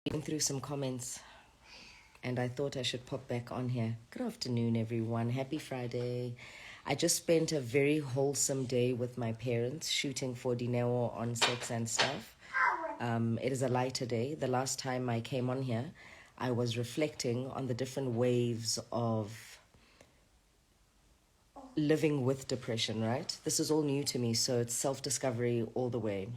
Reading through some comments, and I thought I should pop back on here. Good afternoon, everyone. Happy Friday. I just spent a very wholesome day with my parents shooting for Dineo on sets and stuff. It is a lighter day. The last time I came on here, I was reflecting on the different waves of living with depression, right? This is all new to me, so it's self-discovery all the way.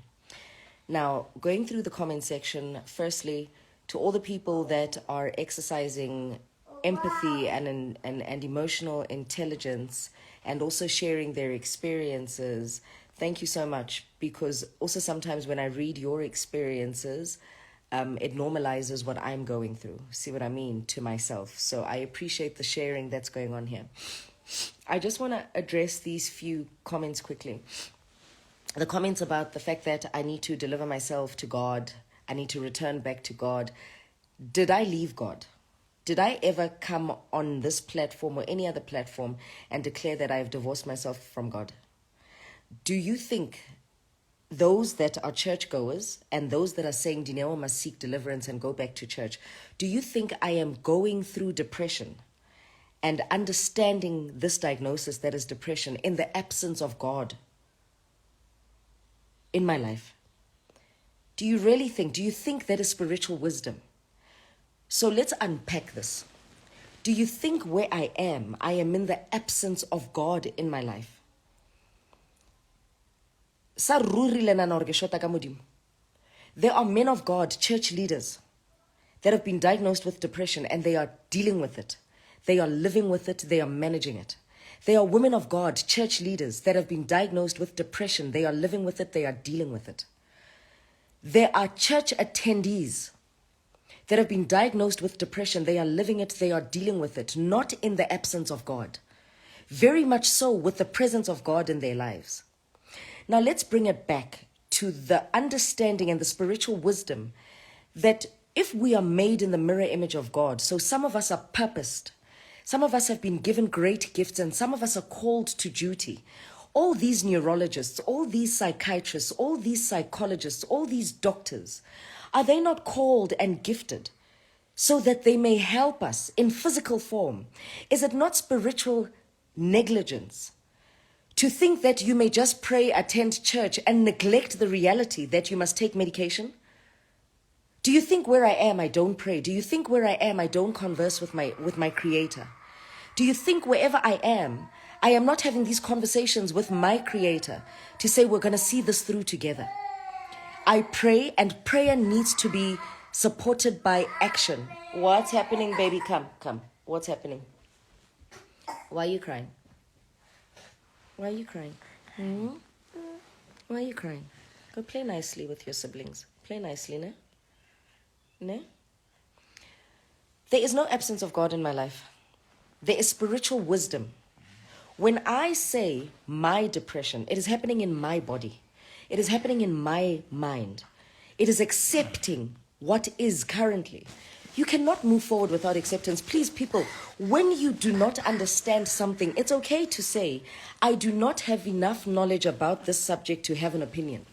Now, going through the comment section, firstly, to all the people that are exercising empathy and emotional intelligence and also sharing their experiences, thank you so much, because also sometimes when I read your experiences, it normalizes what I'm going through. See what I mean? To myself. So I appreciate the sharing that's going on here. I just want to address these few comments quickly. The comments about the fact that I need to deliver myself to God, I need to return back to God. Did I leave God? Did I ever come on this platform or any other platform and declare that I have divorced myself from God? Do you think those that are churchgoers and those that are saying Dineo must seek deliverance and go back to church, do you think I am going through depression and understanding this diagnosis that is depression in the absence of God in my life? Do you think that is spiritual wisdom? So let's unpack this. Do you think where I am in the absence of God in my life? There are men of God, church leaders, that have been diagnosed with depression and they are dealing with it. They are living with it. They are managing it. There are women of God, church leaders, that have been diagnosed with depression. They are living with it. They are dealing with it. There are church attendees that have been diagnosed with depression. They are living it. They are dealing with it. Not in the absence of God. Very much so with the presence of God in their lives. Now let's bring it back to the understanding and the spiritual wisdom that if we are made in the mirror image of God, so some of us are purposed, some of us have been given great gifts, and some of us are called to duty. All these neurologists, all these psychiatrists, all these psychologists, all these doctors, are they not called and gifted so that they may help us in physical form? Is it not spiritual negligence to think that you may just pray, attend church, and neglect the reality that you must take medication? Do you think where I am, I don't pray? Do you think where I am, I don't converse with my Creator? Do you think wherever I am not having these conversations with my Creator to say we're going to see this through together? I pray, and prayer needs to be supported by action. What's happening, baby? Come. What's happening? Why are you crying? Why are you crying? Why are you crying? Go play nicely with your siblings. Play nicely, ne? Ne? There is no absence of God in my life. There is spiritual wisdom. When I say my depression, it is happening in my body. It is happening in my mind. It is accepting what is currently. You cannot move forward without acceptance. Please, people, when you do not understand something, it's okay to say, I do not have enough knowledge about this subject to have an opinion.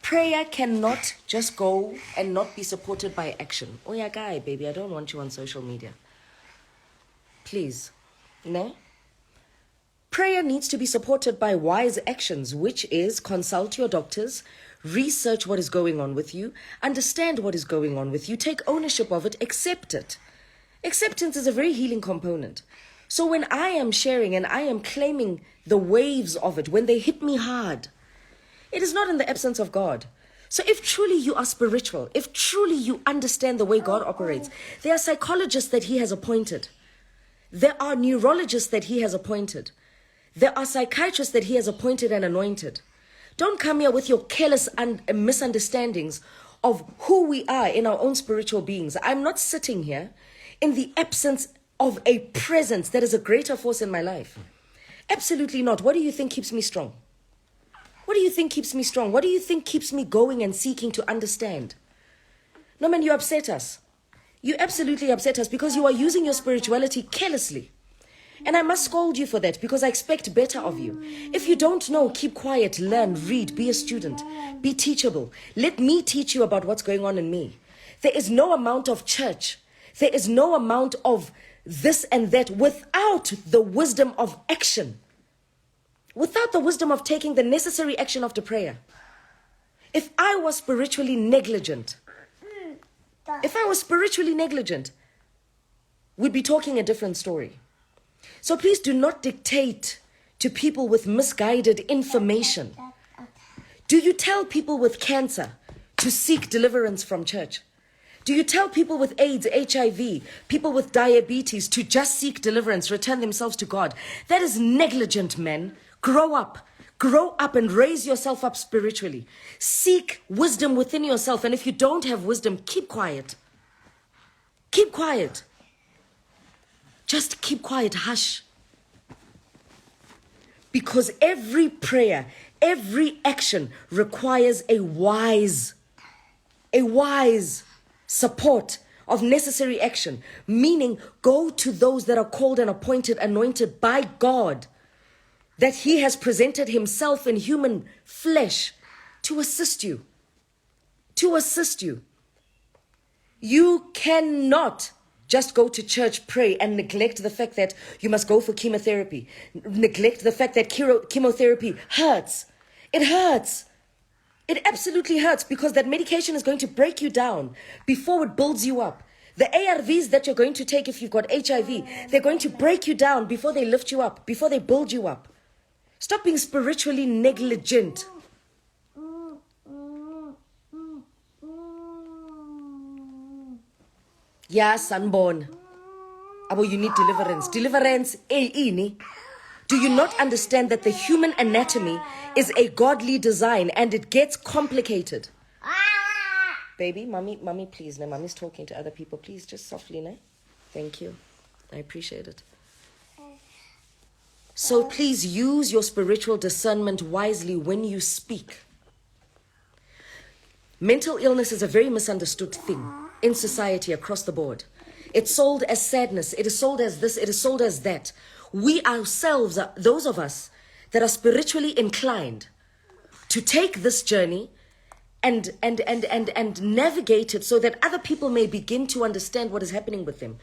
Prayer cannot just go and not be supported by action. Oh yeah, guy, baby, I don't want you on social media. Please. No? Prayer needs to be supported by wise actions, which is consult your doctors, research what is going on with you, understand what is going on with you, take ownership of it, accept it. Acceptance is a very healing component. So when I am sharing and I am claiming the waves of it, when they hit me hard, it is not in the absence of God. So if truly you are spiritual, if truly you understand the way God operates, there are psychologists that He has appointed. There are neurologists that He has appointed. There are psychiatrists that He has appointed and anointed. Don't come here with your careless misunderstandings of who we are in our own spiritual beings. I'm not sitting here in the absence of a presence that is a greater force in my life. Absolutely not. What do you think keeps me strong? What do you think keeps me strong? What do you think keeps me going and seeking to understand? No, man, you upset us. You absolutely upset us because you are using your spirituality carelessly. And I must scold you for that because I expect better of you. If you don't know, keep quiet, learn, read, be a student, be teachable. Let me teach you about what's going on in me. There is no amount of church. There is no amount of this and that without the wisdom of action. Without the wisdom of taking the necessary action of the prayer. If I was spiritually negligent, we'd be talking a different story. So please do not dictate to people with misguided information. Do you tell people with cancer to seek deliverance from church? Do you tell people with AIDS, HIV, people with diabetes to just seek deliverance, return themselves to God? That is negligent, men. Grow up. Grow up and raise yourself up spiritually. Seek wisdom within yourself. And if you don't have wisdom, keep quiet. Keep quiet. Just keep quiet. Hush. Because every prayer, every action requires a wise support of necessary action. Meaning, go to those that are called and appointed, anointed by God, that he has presented himself in human flesh to assist you. To assist you. You cannot just go to church, pray, and neglect the fact that you must go for chemotherapy. Neglect the fact that chemotherapy hurts. It hurts. It absolutely hurts because that medication is going to break you down before it builds you up. The ARVs that you're going to take if you've got HIV, they're going to break you down before they lift you up, before they build you up. Stop being spiritually negligent. Yeah, sunborn. Abo, you need deliverance. Deliverance, ini. Do you not understand that the human anatomy is a godly design and it gets complicated? Baby, mommy, please. No, mommy's talking to other people. Please, just softly, no? Thank you. I appreciate it. So please use your spiritual discernment wisely when you speak. Mental illness is a very misunderstood thing in society across the board. It's sold as sadness. It is sold as this. It is sold as that. We ourselves, those of us that are spiritually inclined to take this journey and navigate it so that other people may begin to understand what is happening with them.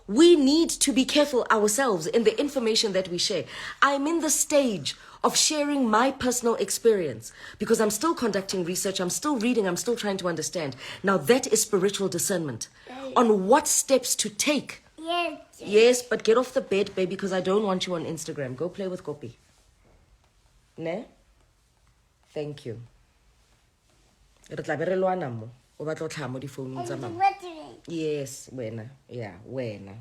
We need to be careful ourselves in the information that we share. I'm in the stage of sharing my personal experience because I'm still conducting research, I'm still reading, I'm still trying to understand. Now that is spiritual discernment on what steps to take. Yes, but get off the bed, baby, because I don't want you on Instagram. Go play with Kopi. Ne? Thank you. Yes, wena. Yeah, wena.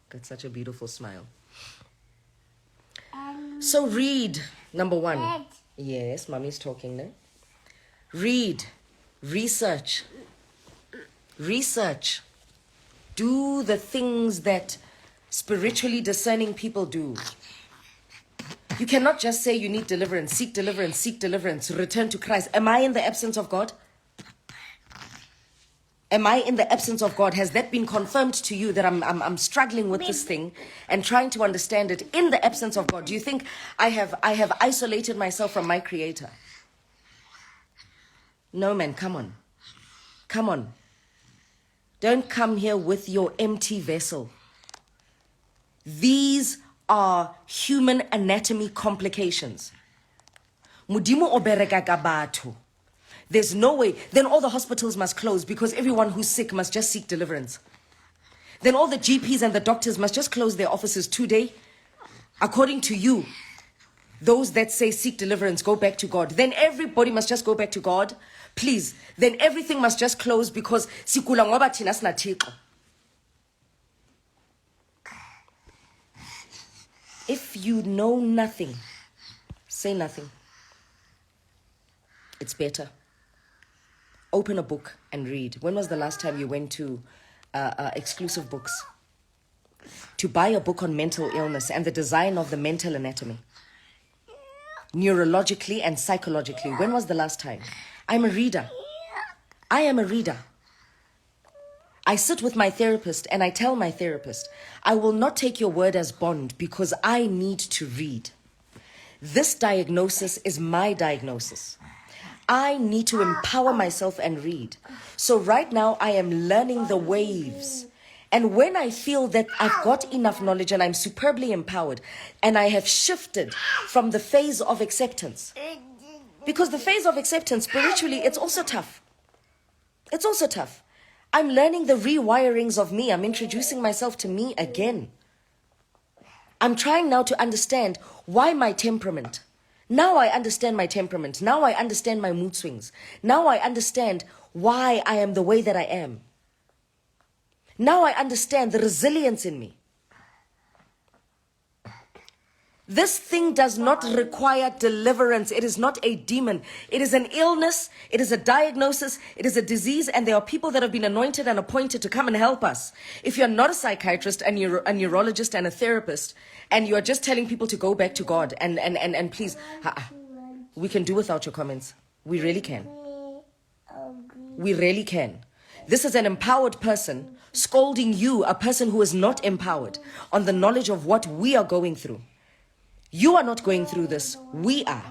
Got such a beautiful smile. So read, number one. Yes, mommy's talking now. Read, research. Do the things that spiritually discerning people do. You cannot just say you need deliverance, seek deliverance, return to Christ. Am I in the absence of God? Am I in the absence of God? Has that been confirmed to you that I'm struggling with this thing and trying to understand it in the absence of God? Do you think I have isolated myself from my Creator? No, man, come on. Don't come here with your empty vessel. These are human anatomy complications. Mudimo obereka ka batho. There's no way. Then all the hospitals must close because everyone who's sick must just seek deliverance. Then all the GPs and the doctors must just close their offices today. According to you, those that say seek deliverance, go back to God. Then everybody must just go back to God. Please. Then everything must just close because sikula ngoba thina sina Thixo. If you know nothing, say nothing. It's better. Open a book and read. When was the last time you went to exclusive books to buy a book on mental illness and the design of the mental anatomy? Neurologically and psychologically. When was the last time? I'm a reader. I am a reader. I sit with my therapist and I tell my therapist, I will not take your word as bond because I need to read. This diagnosis is my diagnosis. I need to empower myself and read. So right now I am learning the waves. And when I feel that I've got enough knowledge and I'm superbly empowered, and I have shifted from the phase of acceptance, because the phase of acceptance spiritually, it's also tough. It's also tough. I'm learning the rewirings of me. I'm introducing myself to me again. I'm trying now to understand why my temperament. Now I understand my temperament. Now I understand my mood swings. Now I understand why I am the way that I am. Now I understand the resilience in me. This thing does not require deliverance. It is not a demon. It is an illness. It is a diagnosis. It is a disease. And there are people that have been anointed and appointed to come and help us. If you're not a psychiatrist and you're a neurologist and a therapist, and you are just telling people to go back to God, and please, we can do without your comments. We really can. We really can. This is an empowered person scolding you, a person who is not empowered, on the knowledge of what we are going through. You are not going through this. We are.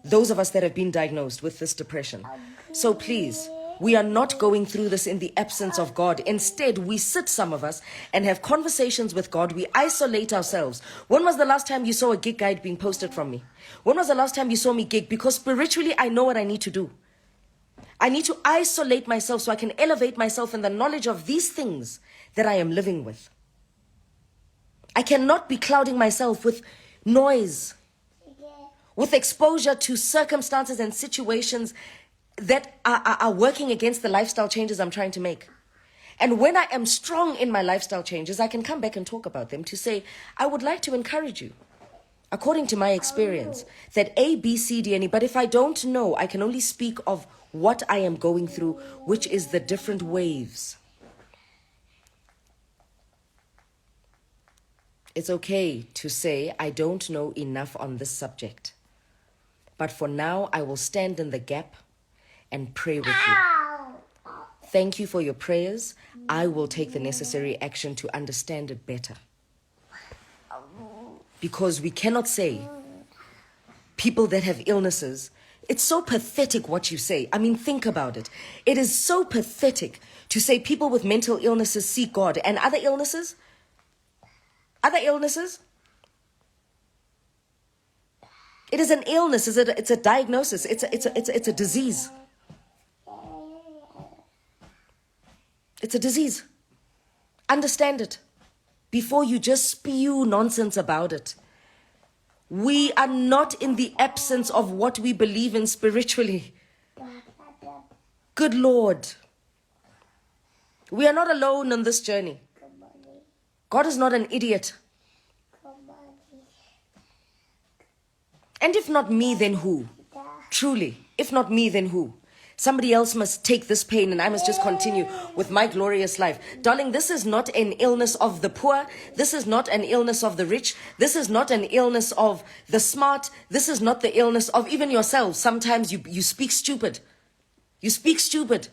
Those of us that have been diagnosed with this depression. So please, we are not going through this in the absence of God. Instead, we sit, some of us, and have conversations with God. We isolate ourselves. When was the last time you saw a gig guide being posted from me? When was the last time you saw me gig? Because spiritually, I know what I need to do. I need to isolate myself so I can elevate myself in the knowledge of these things that I am living with. I cannot be clouding myself with noise, with exposure to circumstances and situations that are working against the lifestyle changes I'm trying to make. And when I am strong in my lifestyle changes, I can come back and talk about them to say, I would like to encourage you, according to my experience, that A, B, C, D, and E. But if I don't know, I can only speak of what I am going through, which is the different waves. It's okay to say, I don't know enough on this subject. But for now, I will stand in the gap and pray with you. Thank you for your prayers. I will take the necessary action to understand it better. Because we cannot say, people that have illnesses, it's so pathetic what you say. I mean, think about it. It is so pathetic to say people with mental illnesses seek God, and other illnesses, it is an illness. It's a diagnosis. It's a disease. It's a disease. Understand it before you just spew nonsense about it. We are not in the absence of what we believe in spiritually. Good Lord. We are not alone on this journey. God is not an idiot. And if not me, then who? Truly, if not me, then who? Somebody else must take this pain and I must just continue with my glorious life. Darling, this is not an illness of the poor. This is not an illness of the rich. This is not an illness of the smart. This is not the illness of even yourself. Sometimes you speak stupid. You speak stupid.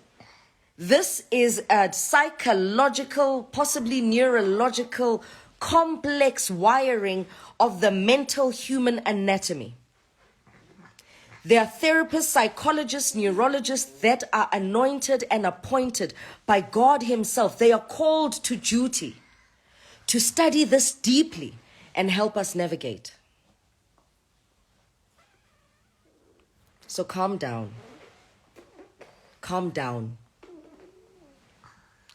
This is a psychological, possibly neurological, complex wiring of the mental human anatomy. There are therapists, psychologists, neurologists that are anointed and appointed by God Himself. They are called to duty to study this deeply and help us navigate. So calm down. Calm down.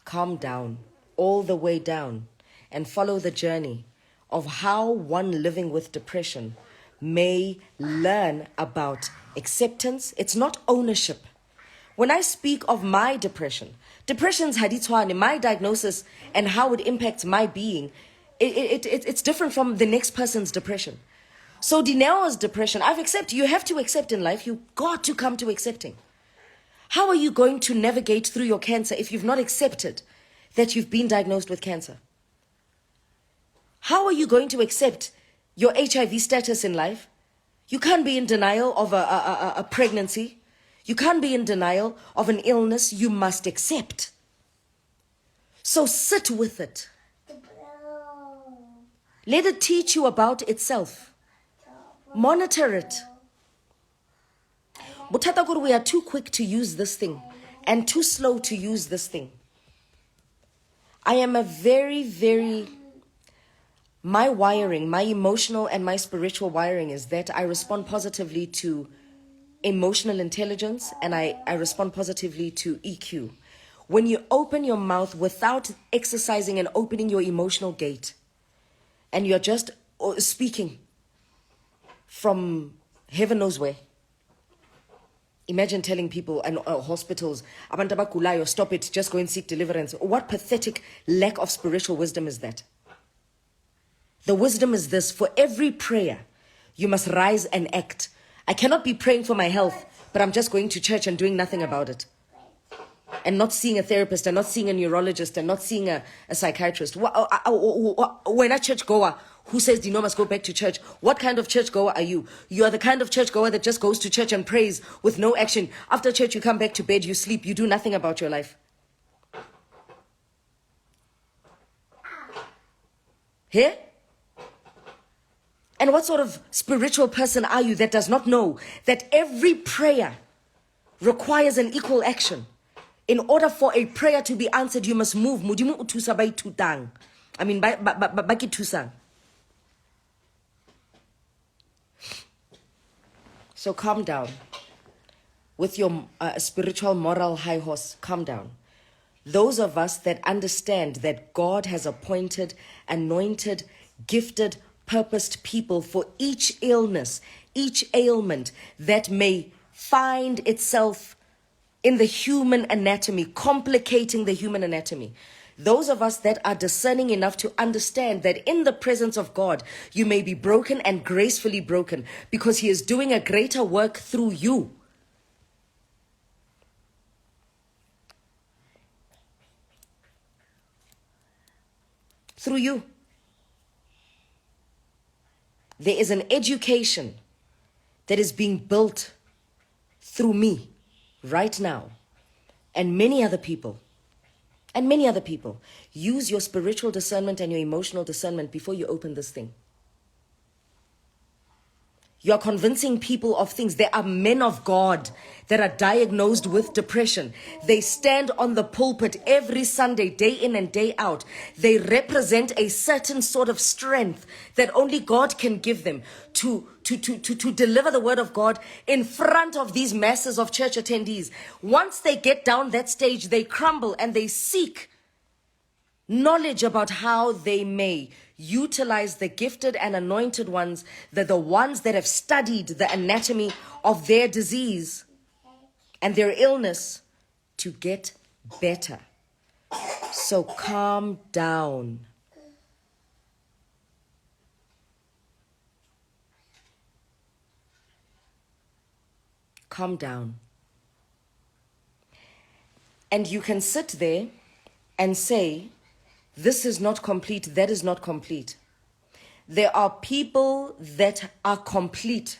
Calm down, all the way down, and follow the journey of how one living with depression may learn about acceptance. It's not ownership. When I speak of my depression's hadithwane, my diagnosis and how it impacts my being, it's different from the next person's depression. So Dineo's depression, I've accepted. You have to accept in life. You got to come to accepting. How are you going to navigate through your cancer if you've not accepted that you've been diagnosed with cancer? How are you going to accept your HIV status in life? You can't be in denial of a pregnancy. You can't be in denial of an illness. You must accept. So sit with it. Let it teach you about itself. Monitor it. Bothata kore we are too quick to use this thing and too slow to use this thing. I am a my wiring, my emotional and my spiritual wiring is that I respond positively to emotional intelligence and I respond positively to EQ. When you open your mouth without exercising and opening your emotional gate, and you're just speaking from heaven knows where. Imagine telling people and hospitals, "Abantu abagulayo, stop it, just go and seek deliverance." What pathetic lack of spiritual wisdom is that? The wisdom is this: for every prayer, you must rise and act. I cannot be praying for my health, but I'm just going to church and doing nothing about it. And not seeing a therapist, and not seeing a neurologist, and not seeing a psychiatrist. When a church goer who says Dineo must go back to church, what kind of church goer are you? You are the kind of church goer that just goes to church and prays with no action. After church, you come back to bed, you sleep, you do nothing about your life. Here? And what sort of spiritual person are you that does not know that every prayer requires an equal action? In order for a prayer to be answered, you must move. Modimo o thusa ba ithutang. I mean, ba ke thusang. So calm down. With your spiritual moral high horse, calm down. Those of us that understand that God has appointed, anointed, gifted, purposed people for each illness, each ailment that may find itself in the human anatomy, complicating the human anatomy. Those of us that are discerning enough to understand that in the presence of God, you may be broken and gracefully broken because He is doing a greater work through you. Through you. There is an education that is being built through me right now, and many other people. And many other people. Use your spiritual discernment and your emotional discernment before you open this thing. You are convincing people of things. There are men of God that are diagnosed with depression. They stand on the pulpit every Sunday, day in and day out. They represent a certain sort of strength that only God can give them to deliver the word of God in front of these masses of church attendees. Once they get down that stage, they crumble and they seek knowledge about how they may utilize the gifted and anointed ones, the ones that have studied the anatomy of their disease and their illness to get better. So calm down. Calm down. And you can sit there and say, this is not complete, that is not complete. There are people that are complete,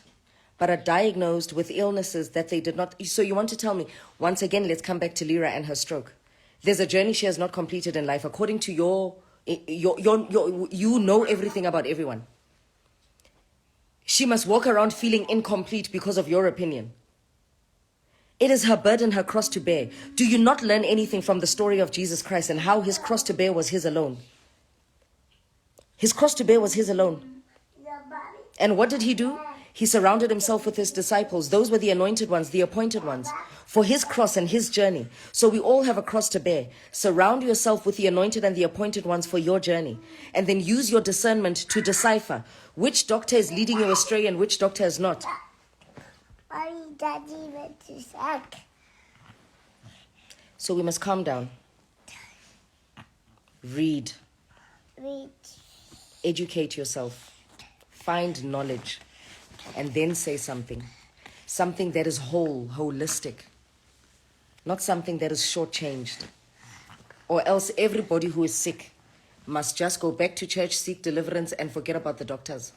but are diagnosed with illnesses that they did not. So you want to tell me, once again, let's come back to Lyra and her stroke. There's a journey she has not completed in life, according to you know everything about everyone. She must walk around feeling incomplete because of your opinion. It is her burden, her cross to bear. Do you not learn anything from the story of Jesus Christ and how his cross to bear was his alone? His cross to bear was his alone. And what did he do? He surrounded himself with his disciples. Those were the anointed ones, the appointed ones, for his cross and his journey. So we all have a cross to bear. Surround yourself with the anointed and the appointed ones for your journey. And then use your discernment to decipher which doctor is leading you astray and which doctor is not. So we must calm down. Read. Educate yourself. Find knowledge. And then say something. Something that is whole, holistic. Not something that is shortchanged. Or else everybody who is sick must just go back to church, seek deliverance, and forget about the doctors.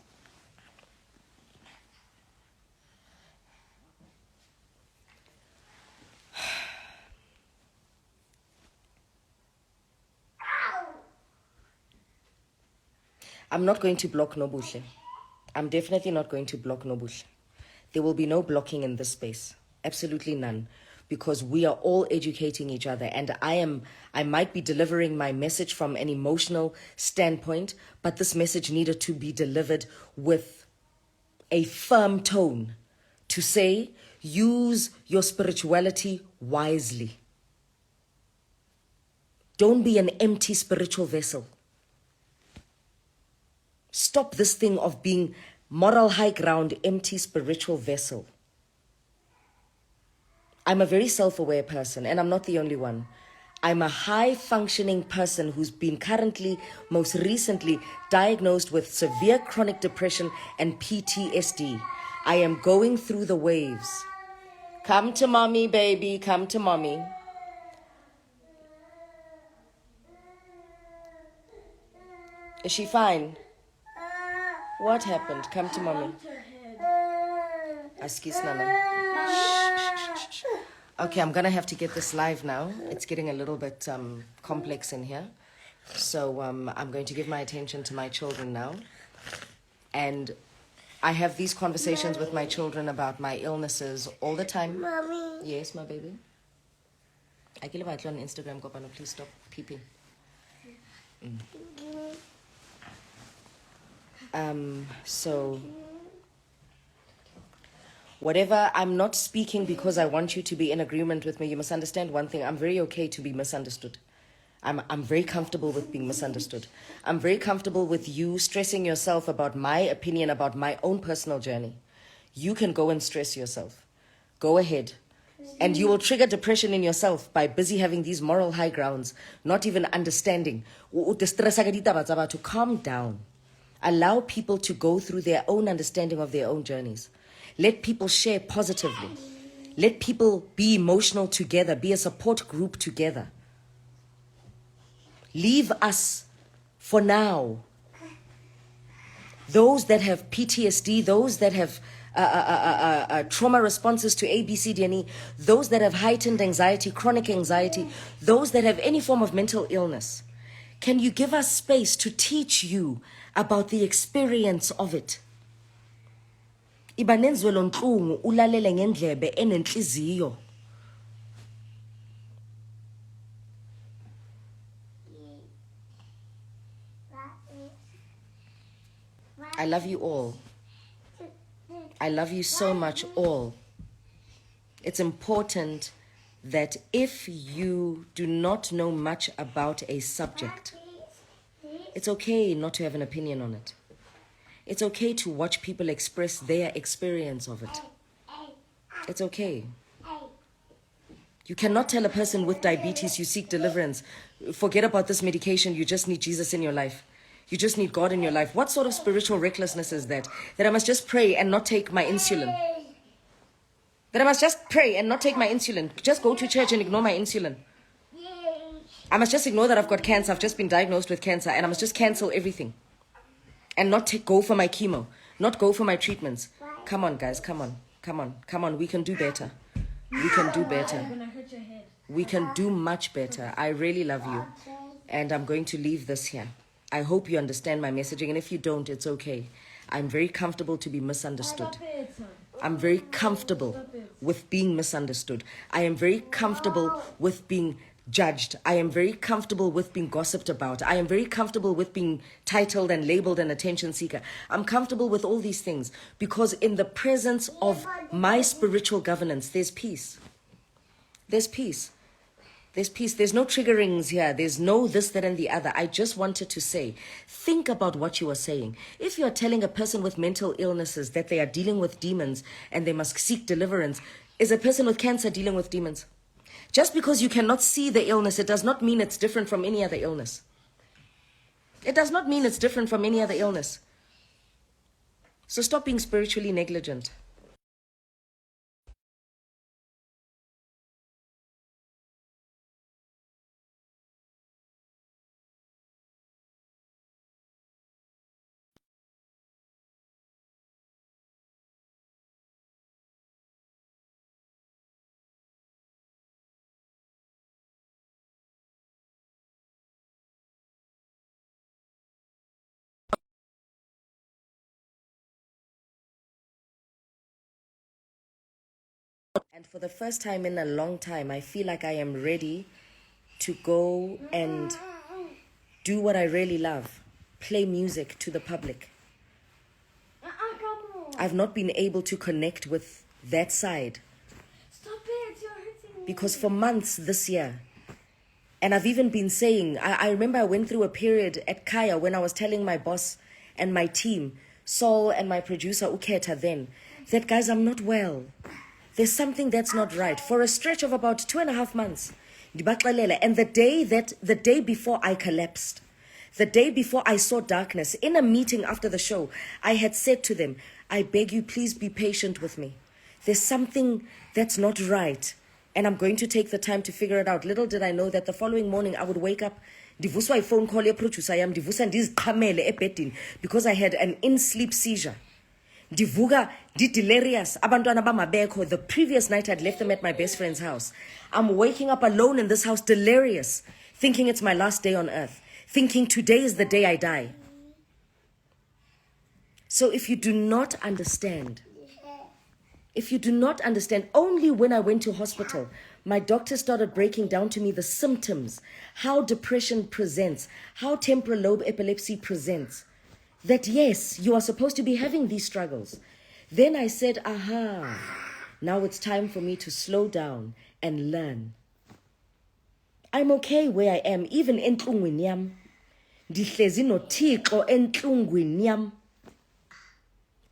I'm not going to block Nobuhle. I'm definitely not going to block Nobuhle. There will be no blocking in this space. Absolutely none. Because we are all educating each other, and I might be delivering my message from an emotional standpoint, but this message needed to be delivered with a firm tone to say, use your spirituality wisely. Don't be an empty spiritual vessel. Stop this thing of being moral high ground, empty spiritual vessel. I'm a very self-aware person, and I'm not the only one. I'm a high-functioning person who's been currently, most recently, diagnosed with severe chronic depression and PTSD. I am going through the waves. Come to mommy, baby. Come to mommy. Is she fine? What happened? Come to mommy. Askis Nana. Shh. Okay, I'm going to have to get this live now. It's getting a little bit complex in here. So I'm going to give my attention to my children now. And I have these conversations with my children about my illnesses all the time. Mommy. Yes, my baby. I can leave on Instagram, Gopano. Please stop peeping. So whatever, I'm not speaking because I want you to be in agreement with me. You must understand one thing. I'm very okay to be misunderstood. I'm very comfortable with being misunderstood. I'm very comfortable with you stressing yourself about my opinion, about my own personal journey. You can go and stress yourself. Go ahead. And you will trigger depression in yourself by busy having these moral high grounds, not even understanding. To calm down. Allow people to go through their own understanding of their own journeys. Let people share positively. Let people be emotional together, be a support group together. Leave us for now. Those that have PTSD, those that have trauma responses to A, B, C, D, and E, those that have heightened anxiety, chronic anxiety, those that have any form of mental illness, can you give us space to teach you about the experience of it? Iba nenzwelo ntlungu ulalele ngendlebe enenhliziyo. I love you all. I love you so much, all. It's important that if you do not know much about a subject, it's okay not to have an opinion on it. It's okay to watch people express their experience of it. It's okay. You cannot tell a person with diabetes you seek deliverance. Forget about this medication. You just need Jesus in your life. You just need God in your life. What sort of spiritual recklessness is that? That I must just pray and not take my insulin. That I must just pray and not take my insulin. Just go to church and ignore my insulin. I must just ignore that I've got cancer. I've just been diagnosed with cancer, and I must just cancel everything. And not go for my chemo. Not go for my treatments. Come on, guys. Come on. Come on. Come on. We can do better. We can do better. We can do much better. I really love you. And I'm going to leave this here. I hope you understand my messaging. And if you don't, it's okay. I'm very comfortable to be misunderstood. I'm very comfortable with being misunderstood. I am very comfortable with being judged. I am very comfortable with being gossiped about. I am very comfortable with being titled and labeled an attention seeker. I'm comfortable with all these things because in the presence of my spiritual governance, there's peace. There's peace. There's peace. There's no triggerings here. There's no this, that, and the other. I just wanted to say, think about what you are saying. If you are telling a person with mental illnesses that they are dealing with demons and they must seek deliverance, is a person with cancer dealing with demons? Just because you cannot see the illness, it does not mean it's different from any other illness. It does not mean it's different from any other illness. So stop being spiritually negligent. And for the first time in a long time, I feel like I am ready to go and do what I really love, play music to the public. I've not been able to connect with that side. Stop it, you're hurting me. Because for months this year, and I've even been saying, I remember I went through a period at Kaya when I was telling my boss and my team, Saul and my producer Uketa then, that guys, I'm not well. There's something that's not right. For a stretch of about 2.5 months. And the day before I collapsed, the day before I saw darkness, in a meeting after the show, I had said to them, I beg you, please be patient with me. There's something that's not right. And I'm going to take the time to figure it out. Little did I know that the following morning I would wake up, ndivuswa iphone call yeproducer yam, ndivusa ndiziqhamele ebhedini because I had an in-sleep seizure. Ndivuka delirious, abantwana bamabekho. The previous night I'd left them at my best friend's house. I'm waking up alone in this house, delirious, thinking it's my last day on earth, thinking today is the day I die. So if you do not understand, only when I went to hospital, my doctor started breaking down to me the symptoms, how depression presents, how temporal lobe epilepsy presents, that yes, you are supposed to be having these struggles. Then I said, aha, now it's time for me to slow down and learn. I'm okay where I am, even entlungwini yam. Ndihlezi noThixo entlungwini yam.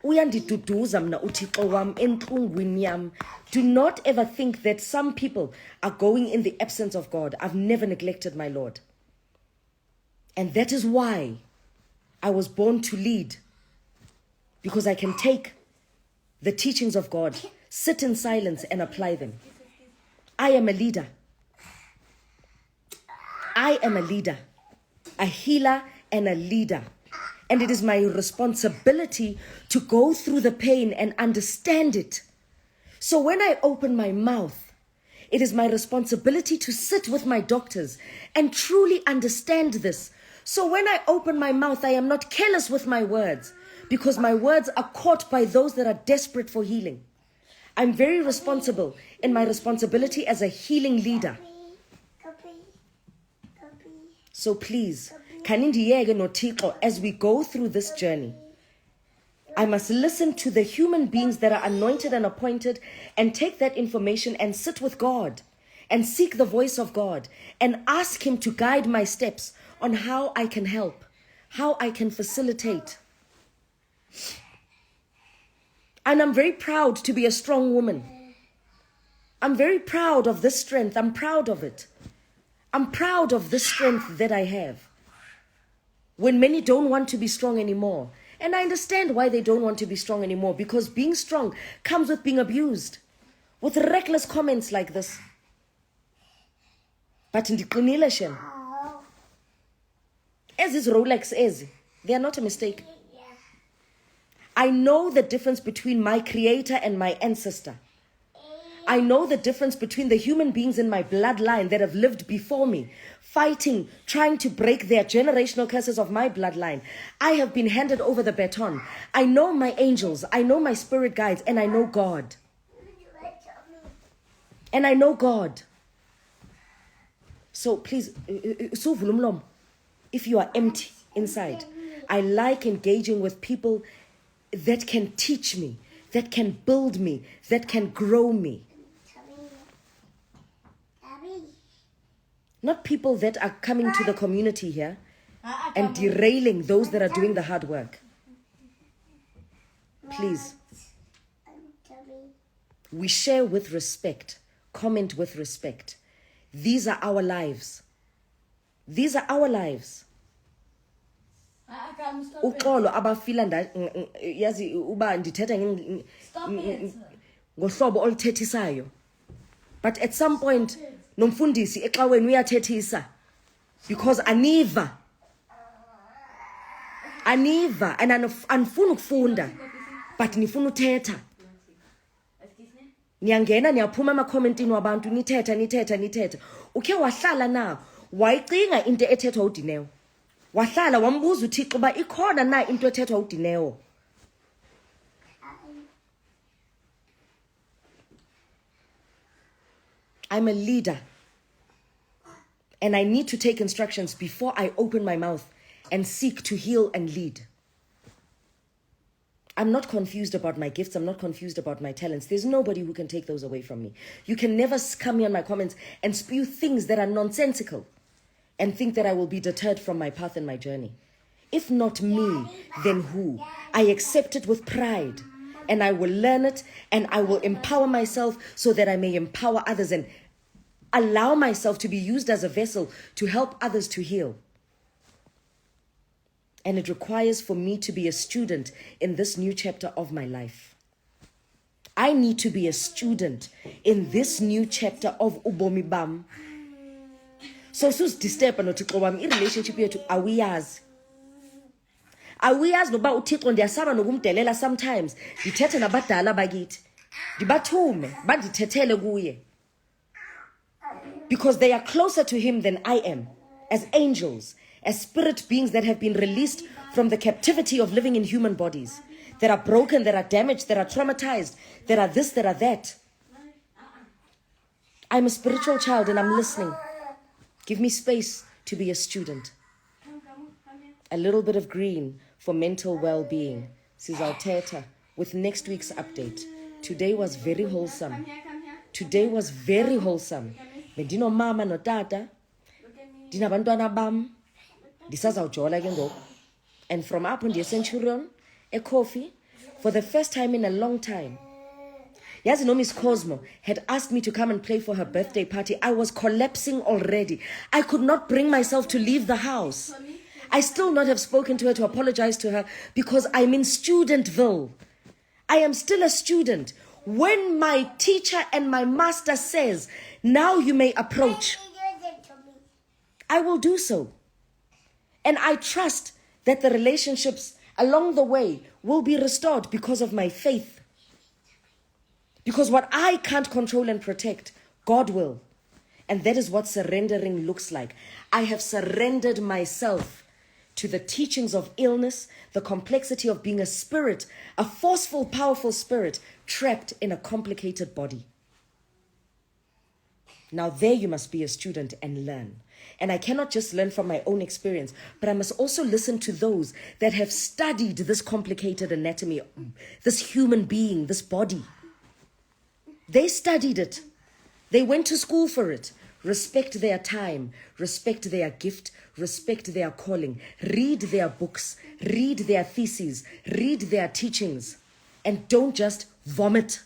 Uyandiduduza mna uThixo wam entlungwini yam. Do not ever think that some people are going in the absence of God. I've never neglected my Lord. And that is why I was born to lead. Because I can take the teachings of God, sit in silence and apply them. I am a leader. I am a leader, a healer and a leader. And it is my responsibility to go through the pain and understand it. So when I open my mouth, it is my responsibility to sit with my doctors and truly understand this. So when I open my mouth, I am not careless with my words, because my words are caught by those that are desperate for healing. I'm very responsible in my responsibility as a healing leader. So please, as we go through this journey, I must listen to the human beings that are anointed and appointed and take that information and sit with God and seek the voice of God and ask Him to guide my steps on how I can help, how I can facilitate. And I'm very proud to be a strong woman. I'm very proud of this strength. I'm proud of it. I'm proud of the strength that I have. When many don't want to be strong anymore. And I understand why they don't want to be strong anymore, because being strong comes with being abused, with reckless comments like this. But ndiqinile shem. As is Rolex is, they are not a mistake. I know the difference between my creator and my ancestor. I know the difference between the human beings in my bloodline that have lived before me, fighting, trying to break their generational curses of my bloodline. I have been handed over the baton. I know my angels, I know my spirit guides, and I know God. And I know God. So please, if you are empty inside, I like engaging with people that can teach me, that can build me, that can grow me. Not people that are coming to the community here and derailing those that are doing the hard work. Please. We share with respect, comment with respect. These are our lives. These are our lives. Uxolo abafila yazi uba ndithetha ngohlobo oluthethisayo. But at some point nomfundisi exaweni uyathethisa because aniva and anifuna ukufunda but nifuna uthetha. Niyangena niyaphuma ema-commentini wabantu nithetha. Ukhe wahlala na wayicinga into ethethwa uDineo. Wahlala wambuza uThixo uba ikhona na into ethethwa uDineo. I'm a leader. And I need to take instructions before I open my mouth and seek to heal and lead. I'm not confused about my gifts. I'm not confused about my talents. There's nobody who can take those away from me. You can never come here in my comments and spew things that are nonsensical and think that I will be deterred from my path and my journey. If not me, then who? I accept it with pride, and I will learn it, and I will empower myself so that I may empower others and allow myself to be used as a vessel to help others to heal. And it requires for me to be a student in this new chapter of my life. I need to be a student in this new chapter of ubomi bam. So sus disturb nothixo wami relationship yethu awiyazi. Awiyazi noba uthixo ndiyasaba nokumdelela sometimes. Ndithethe nabadala bakithi. Ndibathume bandithethele kuye. Because they are closer to him than I am, as angels, as spirit beings that have been released from the captivity of living in human bodies, that are broken, that are damaged, that are traumatized, that are this, that are that. I'm a spiritual child and I'm listening. Give me space to be a student. A little bit of green for mental well-being. Sizawuthetha with next week's update. Today was very wholesome. Today was very wholesome. Bendino mama no tata. Dinabantwana bam. Ndisazawujola ke ngoku. And from up on the Centurion, a coffee, for the first time in a long time. Yazi no Miss Cosmo had asked me to come and play for her birthday party. I was collapsing already. I could not bring myself to leave the house. I still not have spoken to her to apologize to her because I'm in Studentville. I am still a student. When my teacher and my master says, now you may approach, I will do so. And I trust that the relationships along the way will be restored because of my faith. Because what I can't control and protect, God will. And that is what surrendering looks like. I have surrendered myself to the teachings of illness, the complexity of being a spirit, a forceful, powerful spirit trapped in a complicated body. Now there you must be a student and learn. And I cannot just learn from my own experience, but I must also listen to those that have studied this complicated anatomy, this human being, this body. They studied it. They went to school for it. Respect their time, respect their gift, respect their calling. Read their books, read their theses, read their teachings, and don't just vomit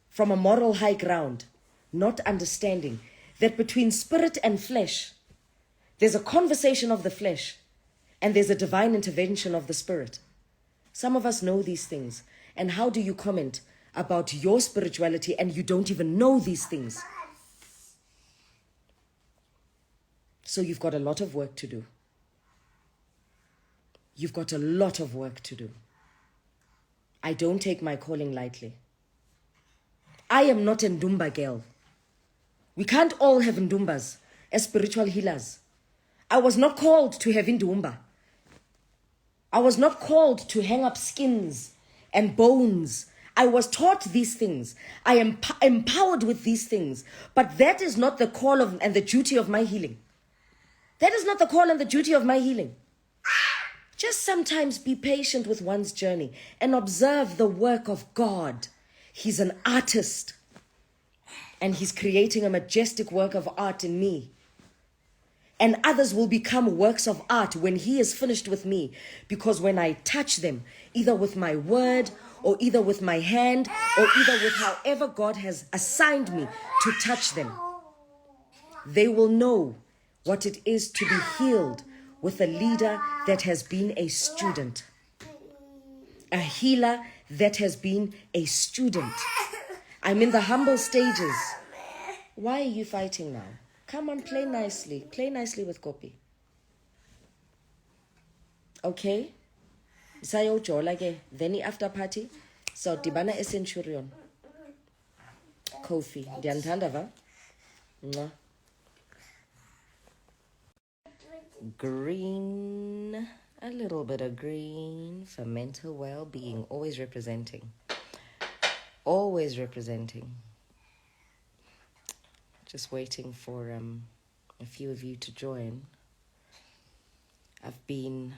from a moral high ground, not understanding that between spirit and flesh, there's a conversation of the flesh and there's a divine intervention of the spirit. Some of us know these things. And how do you comment about your spirituality and you don't even know these things? So you've got a lot of work to do. You've got a lot of work to do. I don't take my calling lightly. I am not a Ndumba girl. We can't all have Ndumbas as spiritual healers. I was not called to have Ndumba. I was not called to hang up skins and bones. I was taught these things. I am empowered with these things. But that is not the call of and the duty of my healing. That is not the call and the duty of my healing. Just sometimes be patient with one's journey and observe the work of God. He's an artist. And he's creating a majestic work of art in me. And others will become works of art when he is finished with me. Because when I touch them, either with my word, or either with my hand, or either with however God has assigned me to touch them, they will know what it is to be healed with a leader that has been a student. A healer that has been a student. I'm in the humble stages. Why are you fighting now? Come on, play nicely. Play nicely with Gopi. Okay? Isayo jola ke. Then after party. So dibana e Centurion. Kofi. Diantanda va? Mwah. Green. A little bit of green for mental well-being. Always representing. Always representing. Just waiting for a few of you to join. I've been